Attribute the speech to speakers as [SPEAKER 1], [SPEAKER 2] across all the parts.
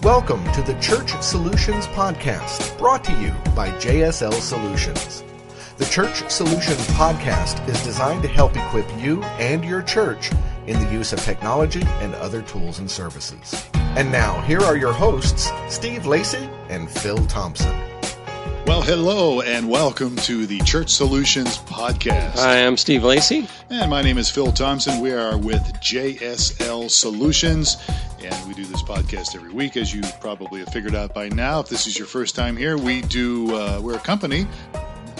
[SPEAKER 1] Welcome to the Church Solutions Podcast, brought to you by JSL Solutions. The Church Solutions Podcast is designed to help equip you and your church in the use of technology and other tools and services. And now, here are your hosts, Steve Lacey and Phil Thompson.
[SPEAKER 2] Well, hello and welcome to the Church Solutions Podcast.
[SPEAKER 3] Hi, I'm Steve Lacey.
[SPEAKER 2] And my name is Phil Thompson. We are with JSL Solutions, and we do this podcast every week, as you probably have figured out by now. If this is your first time here, we're a company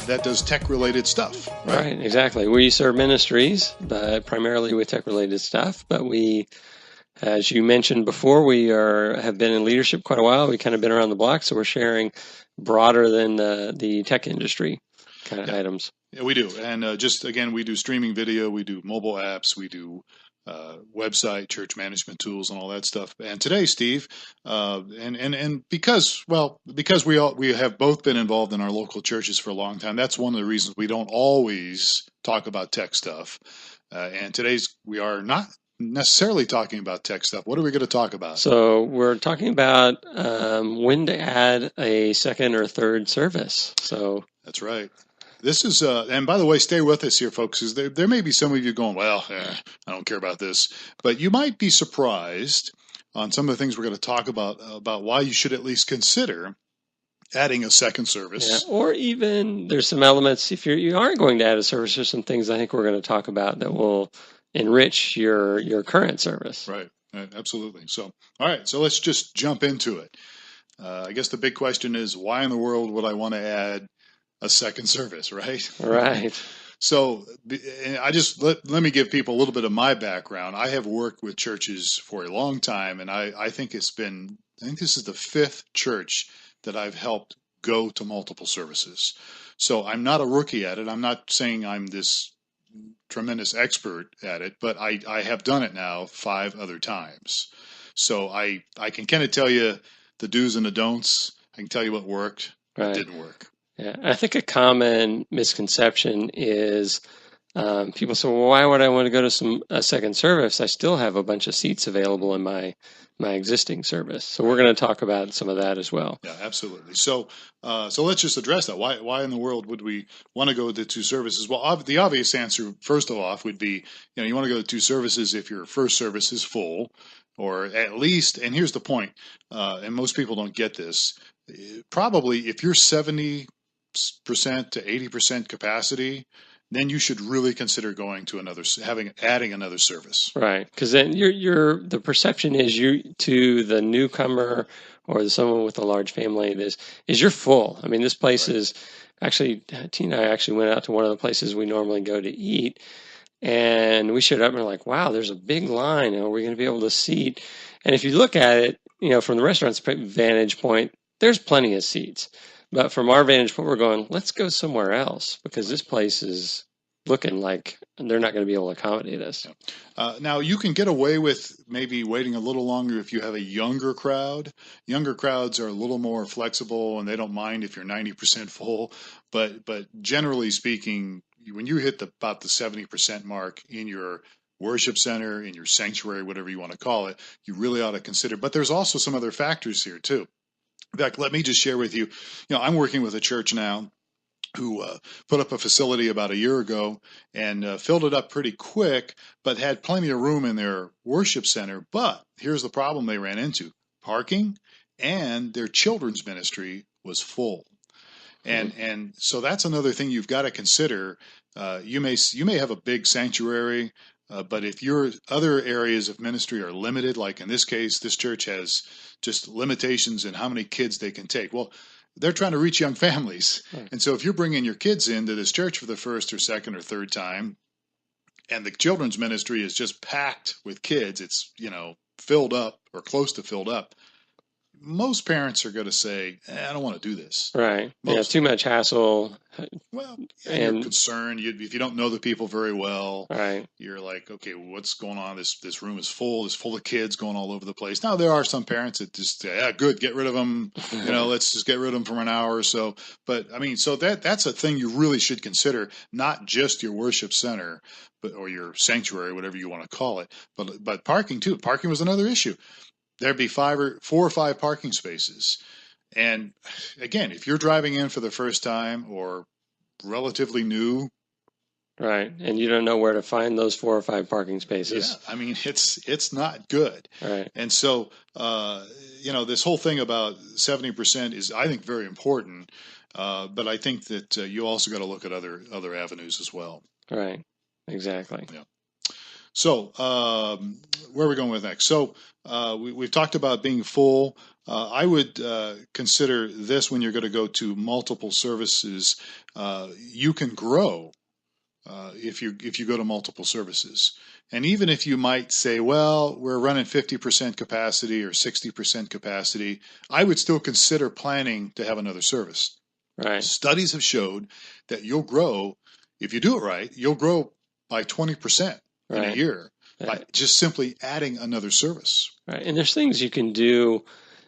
[SPEAKER 2] that does tech-related stuff.
[SPEAKER 3] Right, exactly. We serve ministries, primarily with tech-related stuff, but we, as you mentioned before, have been in leadership quite a while. We kind of been around the block, so we're sharing broader than the tech industry kind of items.
[SPEAKER 2] Yeah, we do. And again, we do streaming video, we do mobile apps, we do website, church management tools, and all that stuff. And today, Steve, because we have both been involved in our local churches for a long time, that's one of the reasons we don't always talk about tech stuff. And we are not necessarily talking about tech stuff. What are we going to talk about?
[SPEAKER 3] So we're talking about when to add a second or third service. So
[SPEAKER 2] that's right. This is, and by the way, stay with us here, folks, because there may be some of you going, well, I don't care about this. But you might be surprised on some of the things we're going to talk about why you should at least consider adding a second service.
[SPEAKER 3] Yeah, or even there's some elements, if you aren't going to add a service, there's some things I think we're going to talk about that will enrich your current service.
[SPEAKER 2] Right, absolutely. So, all right, so let's just jump into it. I guess the big question is, why in the world would I want to add a second service, right?
[SPEAKER 3] Right. So
[SPEAKER 2] let me give people a little bit of my background. I have worked with churches for a long time, and I think this is the fifth church that I've helped go to multiple services. So I'm not a rookie at it. I'm not saying I'm this tremendous expert at it, but I have done it now 5 other times. So I can kind of tell you the do's and the don'ts. I can tell you what worked, what didn't work.
[SPEAKER 3] Yeah, I think a common misconception is people say, well, why would I want to go to a second service? I still have a bunch of seats available in my existing service. So we're going to talk about some of that as well.
[SPEAKER 2] Yeah, absolutely. So let's just address that. Why in the world would we want to go to 2 services? Well, the obvious answer, first of all, would be, you want to go to 2 services if your first service is full, or at least, and here's the point, and most people don't get this, probably if you're 70% to 80% capacity, then you should really consider going to adding another service.
[SPEAKER 3] Right, because then the perception is to the newcomer or someone with a large family is you're full. I mean, this place is actually, Tina and I actually went out to one of the places we normally go to eat, and we showed up and we're like, wow, there's a big line. Are we going to be able to seat? And if you look at it, from the restaurant's vantage point, there's plenty of seats. But from our vantage point, we're going, let's go somewhere else because this place is looking like they're not going to be able to accommodate us.
[SPEAKER 2] Now, you can get away with maybe waiting a little longer if you have a younger crowd. Younger crowds are a little more flexible, and they don't mind if you're 90% full. But generally speaking, when you hit about the 70% mark in your worship center, in your sanctuary, whatever you want to call it, you really ought to consider. But there's also some other factors here, too. In fact, let me just share with you, I'm working with a church now who put up a facility about a year ago and filled it up pretty quick, but had plenty of room in their worship center. But here's the problem they ran into: parking, and their children's ministry was full. And so that's another thing you've got to consider. You may have a big sanctuary, but if your other areas of ministry are limited, like in this case, this church has just limitations in how many kids they can take. Well, they're trying to reach young families. And so if you're bringing your kids into this church for the first or second or third time, and the children's ministry is just packed with kids, it's, filled up or close to filled up, most parents are going to say, I don't want to do this.
[SPEAKER 3] Right. Too much hassle.
[SPEAKER 2] Well, and you're concerned. If you don't know the people very well,
[SPEAKER 3] right,
[SPEAKER 2] you're like, okay, what's going on? This room is full. It's full of kids going all over the place. Now, there are some parents that just say, good, get rid of them. Let's just get rid of them for an hour or so. But, so that's a thing you really should consider, not just your worship center, or your sanctuary, whatever you want to call it, but parking, too. Parking was another issue. there'd be four or five parking spaces. And again, if you're driving in for the first time or relatively new,
[SPEAKER 3] right, and you don't know where to find those 4 or 5 parking spaces.
[SPEAKER 2] yeah, I mean, it's not good.
[SPEAKER 3] Right.
[SPEAKER 2] And so, this whole thing about 70% is, I think, very important. But I think that you also got to look at other avenues as well.
[SPEAKER 3] Right. Exactly.
[SPEAKER 2] Yeah. So, where are we going with next? So, we've talked about being full. I would consider this when you're going to go to multiple services. You can grow if you go to multiple services. And even if you might say, well, we're running 50% capacity or 60% capacity, I would still consider planning to have another service.
[SPEAKER 3] Right.
[SPEAKER 2] Studies have showed that you'll grow, if you do it right, you'll grow by 20% in a year by just simply adding another service.
[SPEAKER 3] Right. And there's things you can do.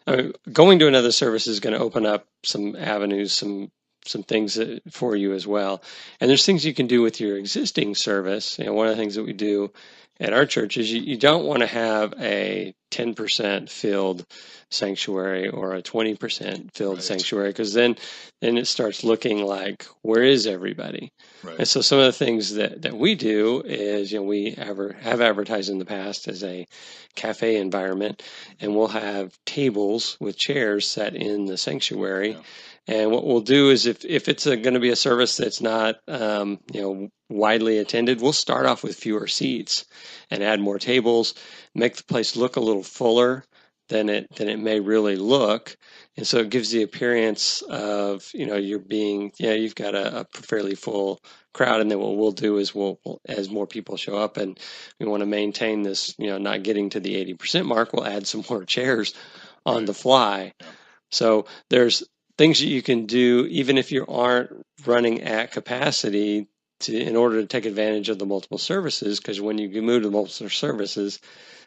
[SPEAKER 3] I mean, going to another service is going to open up some avenues, some things for you as well. And there's things you can do with your existing service. One of the things that we do at our church is you don't want to have a 10% filled sanctuary or a 20% filled sanctuary, because then it starts looking like, where is everybody? Right. And so some of the things that we do is, we have advertised in the past as a cafe environment, and we'll have tables with chairs set in the sanctuary. Yeah. And what we'll do is if it's going to be a service that's not, widely attended, we'll start off with fewer seats and add more tables, make the place look a little fuller than it may really look. And so it gives the appearance of, you've got a fairly full crowd. And then what we'll do is we'll, as more people show up and we want to maintain this, not getting to the 80% mark, we'll add some more chairs on the fly. Yeah. So there's things that you can do, even if you aren't running at capacity, in order to take advantage of the multiple services. Because when you move to multiple services,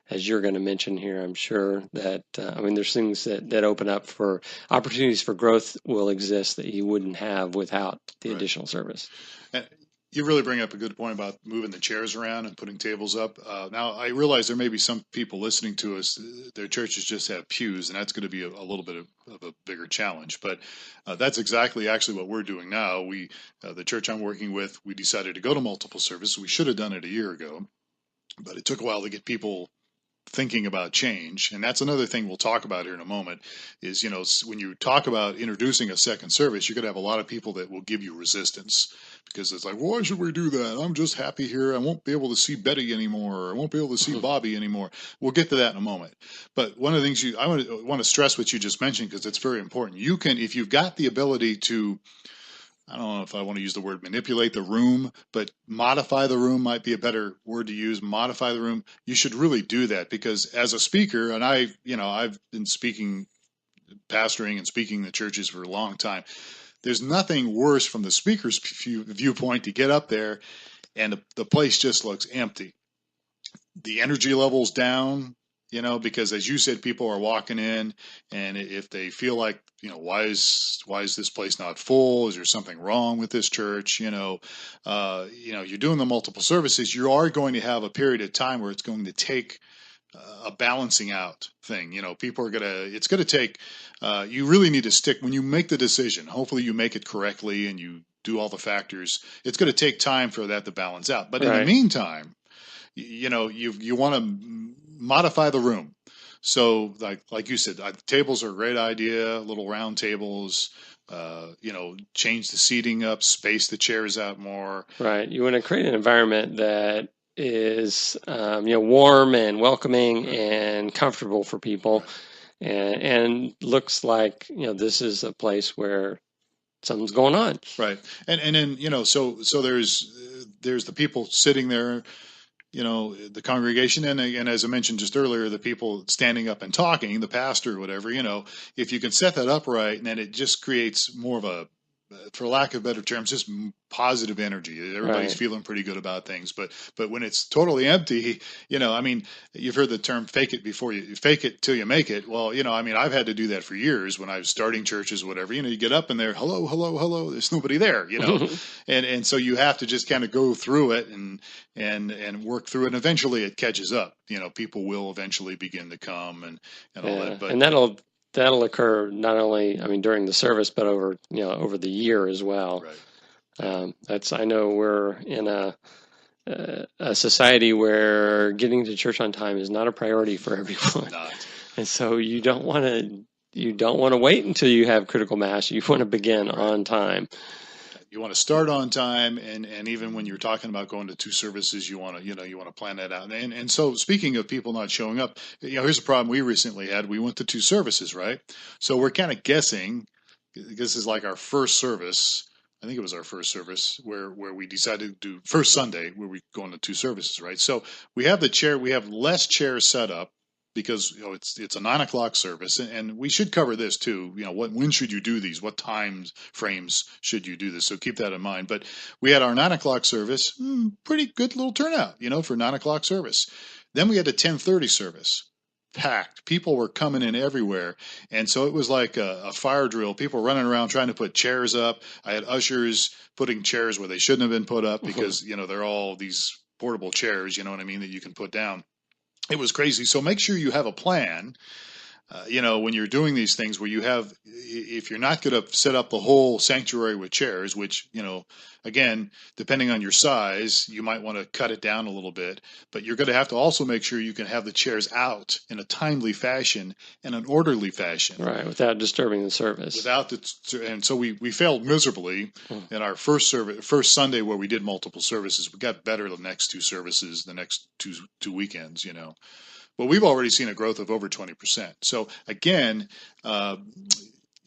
[SPEAKER 3] as you're going to mention here, I'm sure that, there's things that open up for opportunities for growth will exist that you wouldn't have without the additional service.
[SPEAKER 2] And you really bring up a good point about moving the chairs around and putting tables up. Now, I realize there may be some people listening to us, their churches just have pews, and that's going to be a little bit of a bigger challenge. But that's exactly actually what we're doing now. We, the church I'm working with, we decided to go to multiple services. We should have done it a year ago, but it took a while to get people thinking about change. And that's another thing we'll talk about here in a moment is, when you talk about introducing a second service, you're going to have a lot of people that will give you resistance because it's like, why should we do that? I'm just happy here. I won't be able to see Betty anymore. Or I won't be able to see Bobby anymore. We'll get to that in a moment. But one of the things I want to stress what you just mentioned, because it's very important. You can, if you've got the ability to, I don't know if I want to use the word manipulate the room, but modify the room might be a better word to use. Modify the room. You should really do that, because as a speaker, and I've been pastoring and speaking in the churches for a long time. There's nothing worse from the speaker's viewpoint to get up there and the place just looks empty. The energy level's down. Because as you said, people are walking in, and if they feel like, why is this place not full? Is there something wrong with this church? You're doing the multiple services. You are going to have a period of time where it's going to take a balancing out thing. People are it's going to take, you really need to stick when you make the decision. Hopefully you make it correctly and you do all the factors. It's going to take time for that to balance out. But in the meantime, you want to modify the room. So like you said, tables are a great idea, little round tables, change the seating up, space the chairs out more.
[SPEAKER 3] Right. You want to create an environment that is, warm and welcoming and comfortable for people, and looks like, this is a place where something's going on.
[SPEAKER 2] Right. And then, so there's the people sitting there, the congregation, and as I mentioned just earlier, the people standing up and talking, the pastor or whatever, if you can set that up right, and then it just creates more of a for lack of better terms, just positive energy. Everybody's
[SPEAKER 3] Right.
[SPEAKER 2] feeling pretty good about things. But when it's totally empty, I mean, you've heard the term "fake it till you make it." Well, I mean, I've had to do that for years when I was starting churches, whatever. You get up in there, hello, hello, hello. There's nobody there, and so you have to just kind of go through it and work through it. And eventually, it catches up. People will eventually begin to come and all that. But
[SPEAKER 3] And that'll occur not only, I mean, during the service, but over the year as well.
[SPEAKER 2] right.
[SPEAKER 3] I know we're in a society where getting to church on time is not a priority for everyone.
[SPEAKER 2] Not.
[SPEAKER 3] And so you don't want to wait until you have critical mass. You want to begin on time.
[SPEAKER 2] You want to start on time, and even when you're talking about going to 2 services, you want to plan that out. And so, speaking of people not showing up, here's a problem we recently had. We went to 2 services, right? So we're kind of guessing. This is like our first service. I think it was our first service where we decided to do first Sunday where we go into 2 services, right? So we have less chairs set up, because it's a 9:00 service, and we should cover this too. When should you do these? What time frames should you do this? So keep that in mind. But we had our 9:00 service, pretty good little turnout, for 9:00 service. Then we had a 10:30 service, packed. People were coming in everywhere, and so it was like a fire drill. People running around trying to put chairs up. I had ushers putting chairs where they shouldn't have been put up because they're all these portable chairs. You know what I mean, that you can put down. It was crazy. So make sure you have a plan, when you're doing these things where if you're not going to set up the whole sanctuary with chairs, which, again, depending on your size, you might want to cut it down a little bit, but you're going to have to also make sure you can have the chairs out in a timely fashion and an orderly fashion.
[SPEAKER 3] Right, without disturbing the service.
[SPEAKER 2] And so we failed miserably in our first Sunday where we did multiple services. We got better the next 2 services, the next two weekends, Well, we've already seen a growth of over 20%. So again,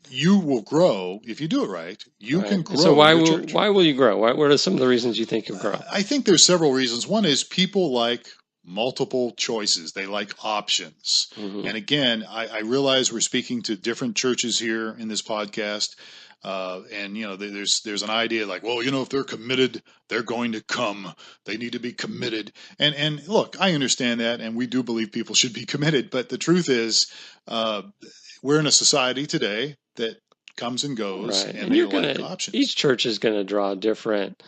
[SPEAKER 2] you will grow if you do it right. You can grow.
[SPEAKER 3] So why will you grow? What are some of the reasons you think you'll grow?
[SPEAKER 2] I think there's several reasons. One is people like multiple choices. They like options. Mm-hmm. And again, I realize we're speaking to different churches here in this podcast. And there's an idea like, well, if they're committed, they're going to come. They need to be committed. And look, I understand that, and we do believe people should be committed. But the truth is, we're in a society today that comes and goes,
[SPEAKER 3] right.
[SPEAKER 2] and they like options.
[SPEAKER 3] Each church is going to draw different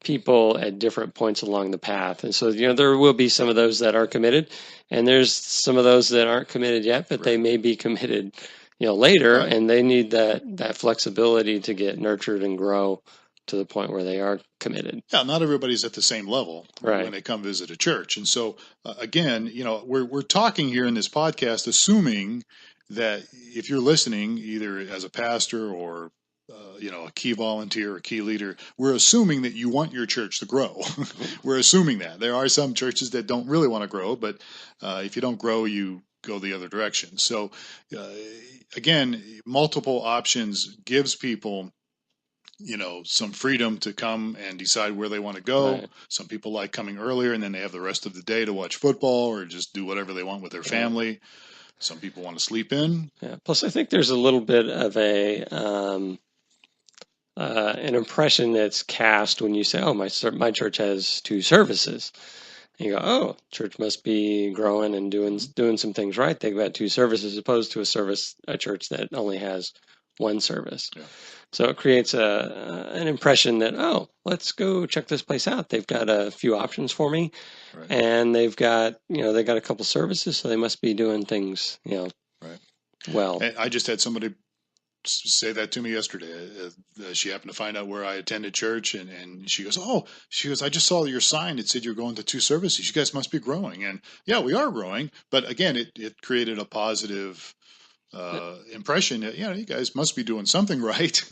[SPEAKER 3] people at different points along the path, and so there will be some of those that are committed, and there's some of those that aren't committed yet, but they may be committed later, right. And they need that flexibility to get nurtured and grow to the point where they are committed.
[SPEAKER 2] Yeah, not everybody's at the same level when they come visit a church. And so, again, we're talking here in this podcast, assuming that if you're listening, either as a pastor or a key volunteer or key leader, we're assuming that you want your church to grow. We're assuming that. There are some churches that don't really want to grow, but if you don't grow, you go the other direction. So again, multiple options gives people some freedom to come and decide where they want to go. Right. Some people like coming earlier and then they have the rest of the day to watch football or just do whatever they want with their family. Some people want to sleep in.
[SPEAKER 3] Yeah. Plus, I think there's a little bit of an impression that's cast when you say, "Oh, my church has 2 services." You go, oh, church must be growing and doing some things right. They've got 2 services, as opposed to a church that only has 1 service. Yeah. So it creates an impression that, oh, let's go check this place out. They've got a few options for me, right. And they've got a couple services, so they must be doing things, right. Well.
[SPEAKER 2] And I just had somebody say that to me yesterday. She happened to find out where I attended church, and she goes, I just saw your sign. It said you're going to 2 services. You guys must be growing. And yeah, we are growing. But again, it created a positive impression that, you guys must be doing something right.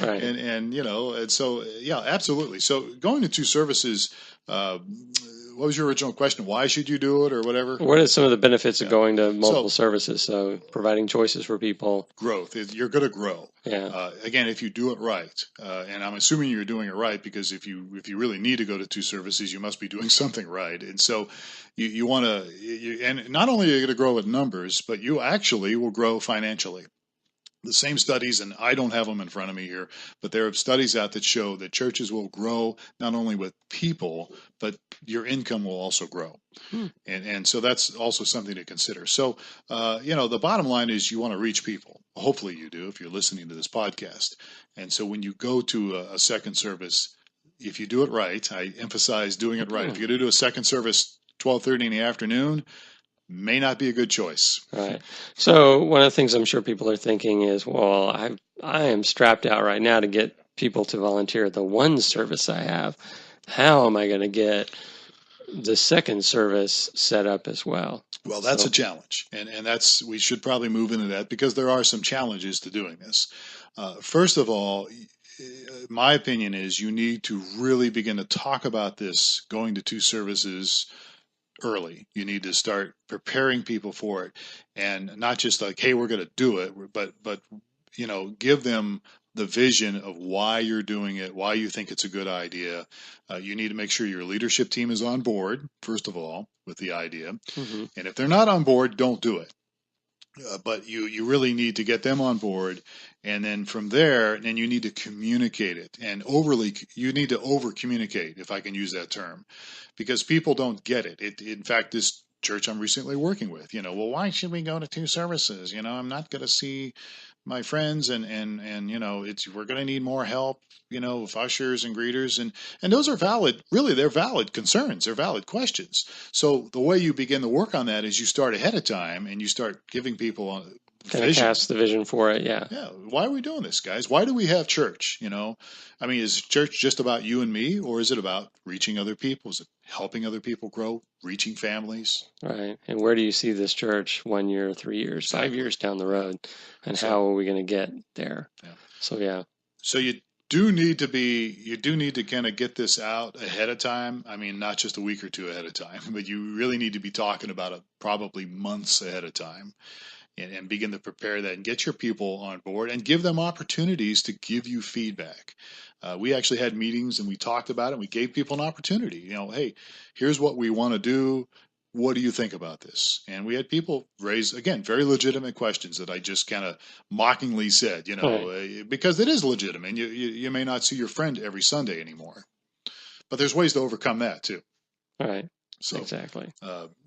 [SPEAKER 3] Right.
[SPEAKER 2] and so, yeah, absolutely. So going to 2 services, what was your original question? Why should you do it or whatever?
[SPEAKER 3] What are some of the benefits of going to multiple services? So providing choices for people.
[SPEAKER 2] Growth. You're going to grow.
[SPEAKER 3] Yeah.
[SPEAKER 2] Again, if you do it right, and I'm assuming you're doing it right, because if you really need to go to 2 services, you must be doing something right. And so you want to, and not only are you going to grow with numbers, but you actually will grow financially. the same studies, and I don't have them in front of me here, but there are studies out that show that churches will grow not only with people, but your income will also grow. And so that's also something to consider. So, the bottom line is you want to reach people. Hopefully you do if you're listening to this podcast. And so when you go to a second service, if you do it right, I emphasize doing it right. If you're going to do a second service 12:30 in the afternoon, may not be a good choice.
[SPEAKER 3] Right. So one of the things I'm sure people are thinking is, well, I am strapped out right now to get people to volunteer at the one service I have. How am I going to get the second service set up as well?
[SPEAKER 2] Well, that's a challenge, and we should probably move into that because there are some challenges to doing this. First of all, my opinion is you need to really begin to talk about this going to two services early. You need to start preparing people for it, and not just like, hey, we're going to do it, but give them the vision of why you're doing it, why you think it's a good idea. You need to make sure your leadership team is on board, first of all, with the idea. Mm-hmm. And if they're not on board, don't do it. But you really need to get them on board. And then from there, then you need to communicate it. And you need to over communicate, if I can use that term, because people don't get it. In fact, this church I'm recently working with, well, why should we go to two services? I'm not going to see my friends and we're going to need more help, with ushers and greeters. And those are valid, really, they're valid concerns. They're valid questions. So the way you begin to work on that is you start ahead of time and you start giving people
[SPEAKER 3] kind of cast the vision for it. Yeah.
[SPEAKER 2] Why are we doing this, guys? Why do we have church? Is church just about you and me, or is it about reaching other people? Is it helping other people grow, reaching families?
[SPEAKER 3] Right. And where do you see this church 1 year, 3 years, 5 years down the road? And how are we going to get there? Yeah. So you do need to kind of get this out ahead of time. Not just a week or two ahead of time, but you really need to be talking about it probably months ahead of time. And begin to prepare that and get your people on board and give them opportunities to give you feedback. We actually had meetings and we talked about it. And we gave people an opportunity. Hey, here's what we want to do. What do you think about this? And we had people raise, again, very legitimate questions that I just kind of mockingly said, because it is legitimate. And you may not see your friend every Sunday anymore. But there's ways to overcome that too. All right. So, exactly.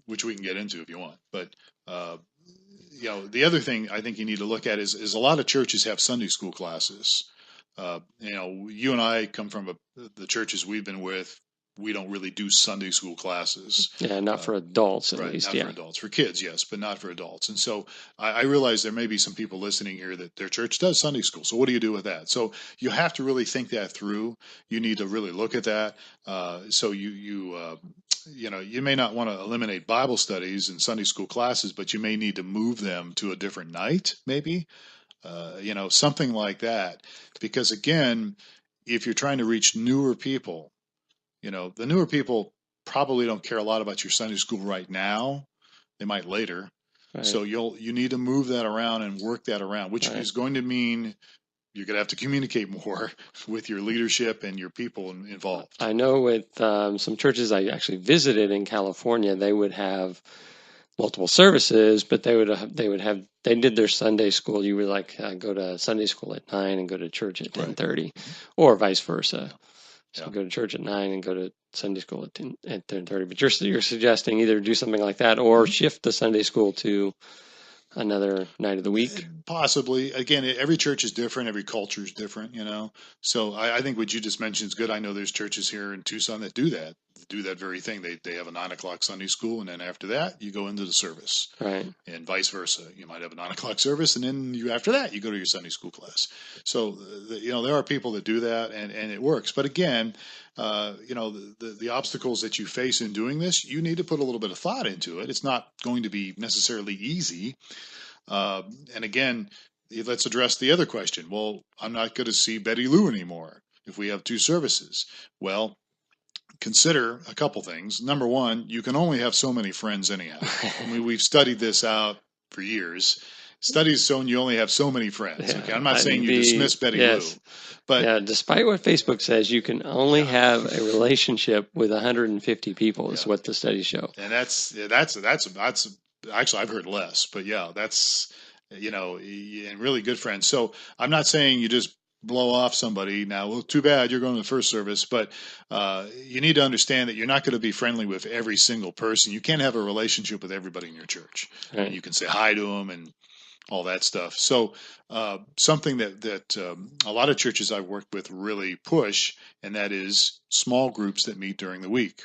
[SPEAKER 2] Which we can get into if you want. But the other thing I think you need to look at is a lot of churches have Sunday school classes. You and I come from the churches we've been with. We don't really do Sunday school classes.
[SPEAKER 3] Yeah, not for adults at least.
[SPEAKER 2] Not for adults. For kids, yes, but not for adults. And so I realize there may be some people listening here that their church does Sunday school. So what do you do with that? So you have to really think that through. You need to really look at that. So you may not want to eliminate Bible studies and Sunday school classes, but you may need to move them to a different night, maybe, something like that. Because again, if you're trying to reach newer people, the newer people probably don't care a lot about your Sunday school right now. They might later. Right. So you need to move that around and work that around, which is going to mean you're going to have to communicate more with your leadership and your people involved.
[SPEAKER 3] I know with some churches I actually visited in California, they would have multiple services, but they did their Sunday school. You would go to Sunday school at 9 and go to church at 10:30, or vice versa. So go to church at 9 and go to Sunday school at 10:30. But you're suggesting either do something like that or shift the Sunday school to another night of the week?
[SPEAKER 2] Possibly. Again, every church is different. Every culture is different, So I think what you just mentioned is good. I know there's churches here in Tucson that do that very thing. They have a 9 o'clock Sunday school, and then after that, you go into the service.
[SPEAKER 3] Right.
[SPEAKER 2] And vice versa. You might have a 9 o'clock service, and then after that, you go to your Sunday school class. So, there are people that do that, and it works. But again, the obstacles that you face in doing this, you need to put a little bit of thought into it. It's not going to be necessarily easy. And again, let's address the other question. Well, I'm not going to see Betty Lou anymore if we have 2 services. Well, consider a couple things. Number one, you can only have so many friends anyhow. We've studied this out for years. Studies shown you only have so many friends. Okay? I'm not saying you dismiss Betty Lou. But
[SPEAKER 3] despite what Facebook says, you can only have a relationship with 150 people is what the studies show.
[SPEAKER 2] And that's actually, I've heard less, but that's and really good friends. So I'm not saying you just blow off somebody now. Well, too bad you're going to the first service, but you need to understand that you're not going to be friendly with every single person. You can't have a relationship with everybody in your church.
[SPEAKER 3] Right.
[SPEAKER 2] You can say hi to them and all that stuff. So something that a lot of churches I've worked with really push, and that is small groups that meet during the week.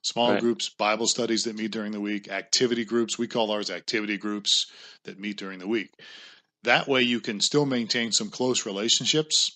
[SPEAKER 2] Small
[SPEAKER 3] Right.
[SPEAKER 2] groups, Bible studies that meet during the week, activity groups. We call ours activity groups that meet during the week. That way you can still maintain some close relationships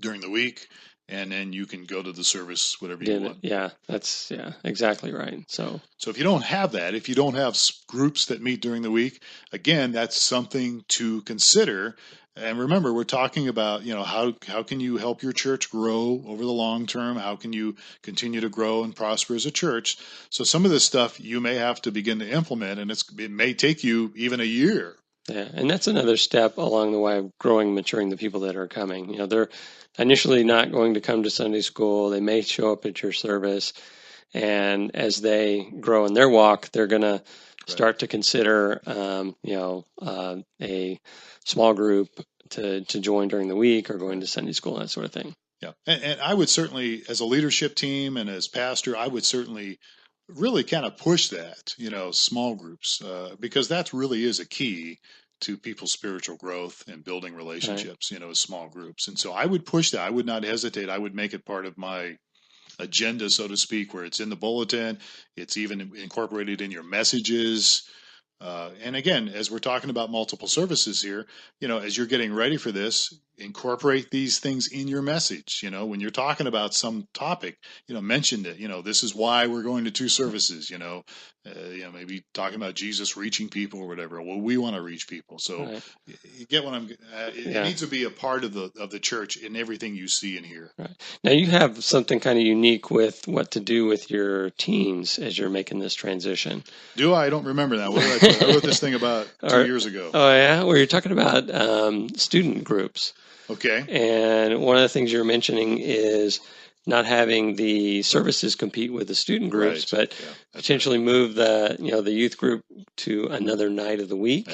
[SPEAKER 2] during the week, and then you can go to the service whatever you want.
[SPEAKER 3] Yeah, that's exactly right. So
[SPEAKER 2] if you don't have that, if you don't have groups that meet during the week, again, that's something to consider. And remember, we're talking about, how can you help your church grow over the long term? How can you continue to grow and prosper as a church? So some of this stuff you may have to begin to implement, and it may take you even a year.
[SPEAKER 3] Yeah, and that's another step along the way of growing, maturing the people that are coming. They're initially not going to come to Sunday school. They may show up at your service, and as they grow in their walk, they're going to start to consider, a small group to join during the week or going to Sunday school, that sort of thing.
[SPEAKER 2] Yeah, and I would certainly, as a leadership team and as pastor, I would certainly really kind of push that, small groups, because that really is a key to people's spiritual growth and building relationships, small groups. And so I would push that. I would not hesitate. I would make it part of my agenda, so to speak, where it's in the bulletin. It's even incorporated in your messages. And again, as we're talking about multiple services here, as you're getting ready for this, incorporate these things in your message. When you're talking about some topic, mention it. This is why we're going to 2 services. Maybe talking about Jesus reaching people or whatever. Well, we want to reach people. So you get what I'm. It needs to be a part of the church in everything you see and hear.
[SPEAKER 3] Right. Now you have something kind of unique with what to do with your teens as you're making this transition.
[SPEAKER 2] Do I? I don't remember that. What did I put? I wrote this thing about 2 years ago.
[SPEAKER 3] Oh yeah, well you're talking about student groups.
[SPEAKER 2] Okay.
[SPEAKER 3] And one of the things you're mentioning is not having the services compete with the student groups, but potentially move the youth group to another night of the week,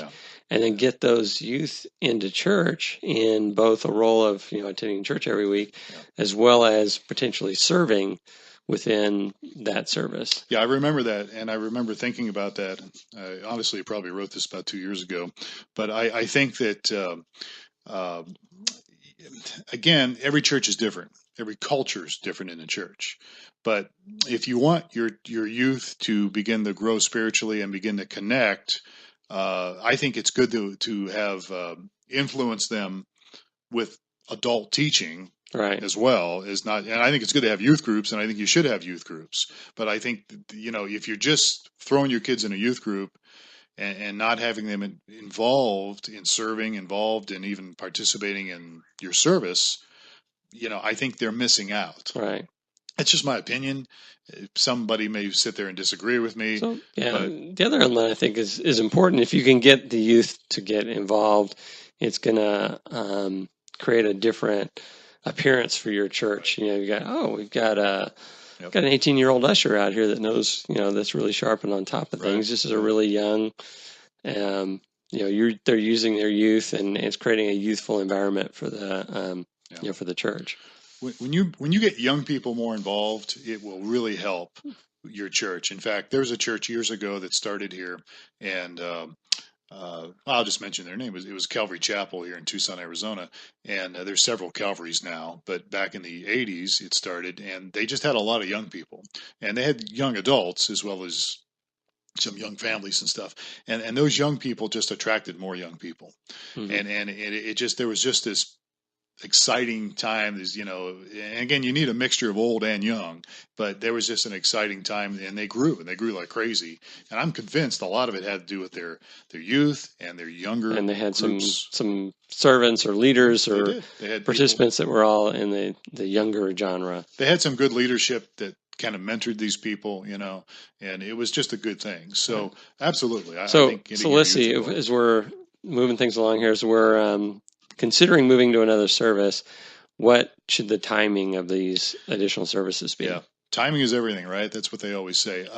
[SPEAKER 3] and then get those youth into church in both a role of attending church every week, as well as potentially serving within that service.
[SPEAKER 2] Yeah, I remember that, and I remember thinking about that. I honestly probably wrote this about 2 years ago, but I think that again, every church is different. Every culture is different in the church. But if you want your youth to begin to grow spiritually and begin to connect, I think it's good to have influence them with adult teaching.
[SPEAKER 3] Right.
[SPEAKER 2] As well as not, and I think it's good to have youth groups, and I think you should have youth groups. But I think if you're just throwing your kids in a youth group and not having them involved in serving, involved in even participating in your service, I think they're missing out.
[SPEAKER 3] Right.
[SPEAKER 2] That's just my opinion. Somebody may sit there and disagree with me.
[SPEAKER 3] So, the other element I think is important. If you can get the youth to get involved, it's going to create a different appearance for your church. We've got an 18-year-old usher out here that knows, that's really sharp and on top of things. This is a really young, they're using their youth, and it's creating a youthful environment for the, for the church.
[SPEAKER 2] When you get young people more involved, it will really help your church. In fact, there was a church years ago that started here, and I'll just mention their name. It was Calvary Chapel here in Tucson, Arizona, and there's several Calvaries now. But back in the 80s, it started, and they just had a lot of young people, and they had young adults as well as some young families and stuff. And those young people just attracted more young people, and it just there was just this exciting time is, and again, you need a mixture of old and young, but there was just an exciting time, and they grew like crazy. And I'm convinced a lot of it had to do with their youth and their younger.
[SPEAKER 3] And they had
[SPEAKER 2] groups.
[SPEAKER 3] some servants or leaders or
[SPEAKER 2] they had
[SPEAKER 3] participants that were all in the younger genre.
[SPEAKER 2] They had some good leadership that kind of mentored these people, and it was just a good thing. So absolutely. I think
[SPEAKER 3] so let's see, as we're moving things along here, as we're considering moving to another service, what should the timing of these additional services be?
[SPEAKER 2] Yeah. Timing is everything, right? That's what they always say.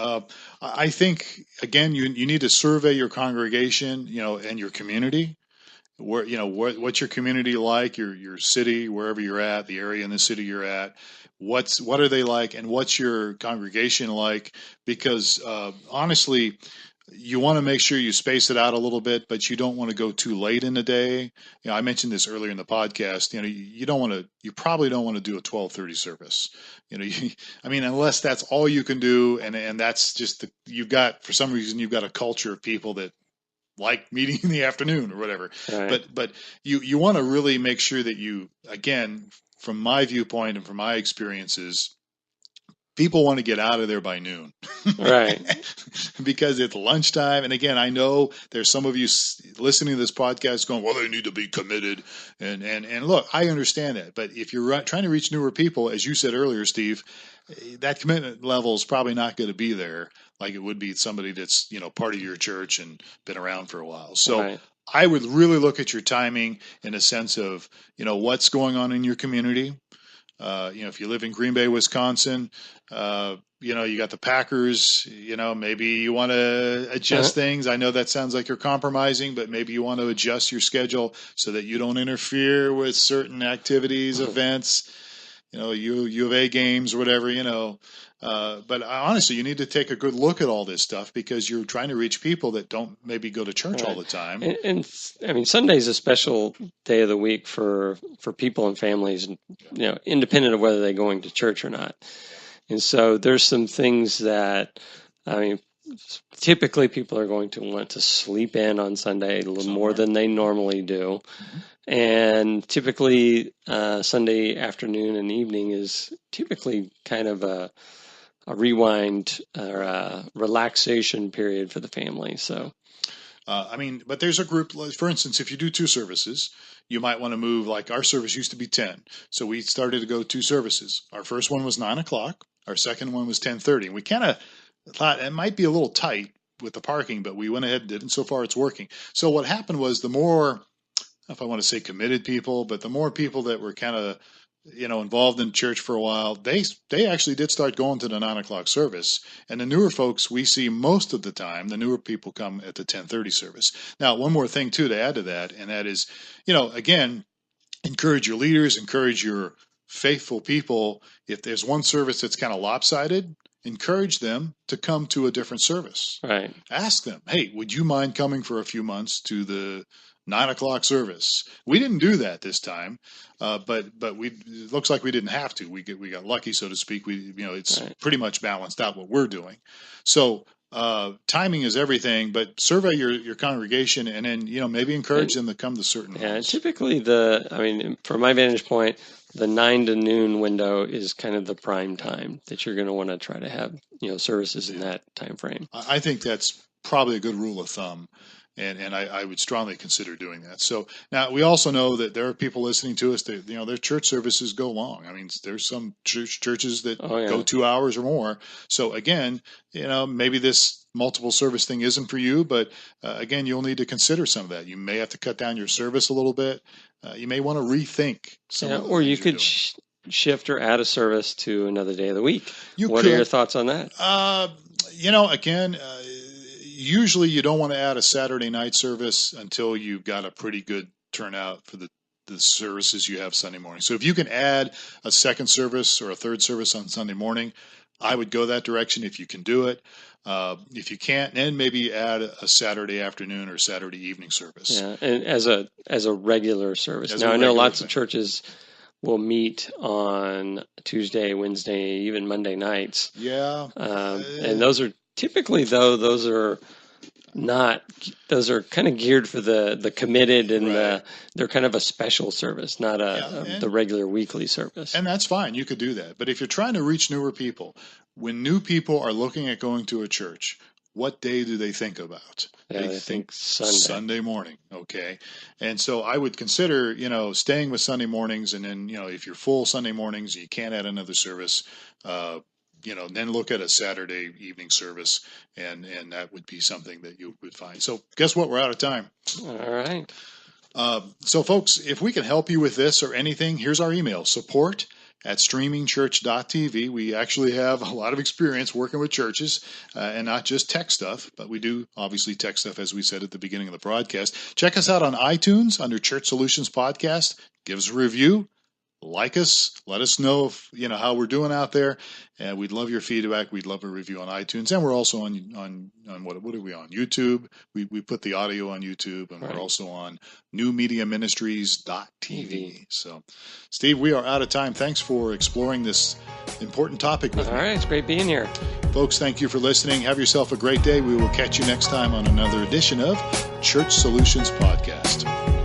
[SPEAKER 2] I think, again, you need to survey your congregation, and your community. What's your community like, your city, wherever you're at, the area in the city you're at. What are they like, and what's your congregation like? Because honestly, you want to make sure you space it out a little bit, but you don't want to go too late in the day. I mentioned this earlier in the podcast. You probably don't want to do a 12:30 service. Unless that's all you can do, and that's just for some reason you've got a culture of people that like meeting in the afternoon or whatever.
[SPEAKER 3] Right.
[SPEAKER 2] But you want to really make sure that you, again, from my viewpoint and from my experiences, people want to get out of there by noon.
[SPEAKER 3] Right.
[SPEAKER 2] Because it's lunchtime. And again, I know there's some of you listening to this podcast going, well, they need to be committed. And look, I understand that. But if you're trying to reach newer people, as you said earlier, Steve, that commitment level is probably not going to be there like it would be somebody that's, part of your church and been around for a while. So
[SPEAKER 3] Right.
[SPEAKER 2] I would really look at your timing in a sense of, what's going on in your community. If you live in Green Bay, Wisconsin, you got the Packers, maybe you want to adjust things. I know that sounds like you're compromising, but maybe you want to adjust your schedule so that you don't interfere with certain activities, events, U of A games or whatever, but honestly, you need to take a good look at all this stuff because you're trying to reach people that don't maybe go to church all the time.
[SPEAKER 3] And Sunday is a special day of the week for people and families, independent of whether they're going to church or not. And so there's some things that, typically people are going to want to sleep in on Sunday a little more than they normally do. Mm-hmm. And typically Sunday afternoon and evening is typically kind of a rewind or a relaxation period for the family. So,
[SPEAKER 2] but there's a group, for instance, if you do 2 services, you might want to move, like our service used to be 10. So we started to go 2 services. Our first one was 9:00. Our second one was 10:30. And we kind of thought it might be a little tight with the parking, but we went ahead and did it. And so far it's working. So what happened was the more, if I want to say committed people, but the more people that were kind of, involved in church for a while, they actually did start going to the 9:00 service. And the newer folks we see most of the time, the newer people come at the 10:30 service. Now, one more thing too to add to that, and that is, again, encourage your leaders, encourage your faithful people. If there's one service that's kind of lopsided, encourage them to come to a different service.
[SPEAKER 3] Right.
[SPEAKER 2] Ask them, hey, would you mind coming for a few months to the 9:00 service? We didn't do that this time, but it looks like we didn't have to. We got lucky, so to speak. It's right. Pretty much balanced out what we're doing. So timing is everything, but survey your congregation and then maybe encourage them to come to certain ones.
[SPEAKER 3] Yeah, typically from my vantage point, the 9 to noon window is kind of the prime time that you're going to want to try to have services in that time frame.
[SPEAKER 2] I think that's probably a good rule of thumb. And I would strongly consider doing that. So now we also know that there are people listening to us that, their church services go long. There's some churches that go 2 hours or more. So again, maybe this multiple service thing isn't for you, but again, you'll need to consider some of that. You may have to cut down your service a little bit. You may want to rethink some of the
[SPEAKER 3] or you could shift or add a service to another day of the week. What
[SPEAKER 2] are
[SPEAKER 3] your thoughts on that?
[SPEAKER 2] Usually you don't want to add a Saturday night service until you've got a pretty good turnout for the services you have Sunday morning. So if you can add a second service or a third service on Sunday morning, I would go that direction if you can do it. If you can't, then maybe add a Saturday afternoon or Saturday evening service.
[SPEAKER 3] Yeah, and as a regular service. Now I know lots of churches will meet on Tuesday, Wednesday, even Monday nights.
[SPEAKER 2] Yeah.
[SPEAKER 3] And those are typically, though, those are kind of geared for the committed and
[SPEAKER 2] right.
[SPEAKER 3] They're kind of a special service, not the regular weekly service.
[SPEAKER 2] And that's fine. You could do that. But if you're trying to reach newer people, when new people are looking at going to a church, what day do they think about?
[SPEAKER 3] Yeah, they think
[SPEAKER 2] Sunday morning. Okay. And so I would consider, staying with Sunday mornings. And then, if you're full Sunday mornings, you can't add another service, then look at a Saturday evening service, and that would be something that you would find. So guess what? We're out of time.
[SPEAKER 3] All right.
[SPEAKER 2] So folks, if we can help you with this or anything, here's our email, support at streamingchurch.tv. We actually have a lot of experience working with churches and not just tech stuff, but we do obviously tech stuff, as we said at the beginning of the broadcast. Check us out on iTunes under Church Solutions Podcast. Give us a review. Like us, let us know if, how we're doing out there. We'd love your feedback. We'd love a review on iTunes, and we're also on what are we on? YouTube. We put the audio on YouTube, and We're also on newmediaministries.tv. So, Steve, we are out of time. Thanks for exploring this important topic with me.
[SPEAKER 3] All right, it's great being here,
[SPEAKER 2] folks. Thank you for listening. Have yourself a great day. We will catch you next time on another edition of Church Solutions Podcast.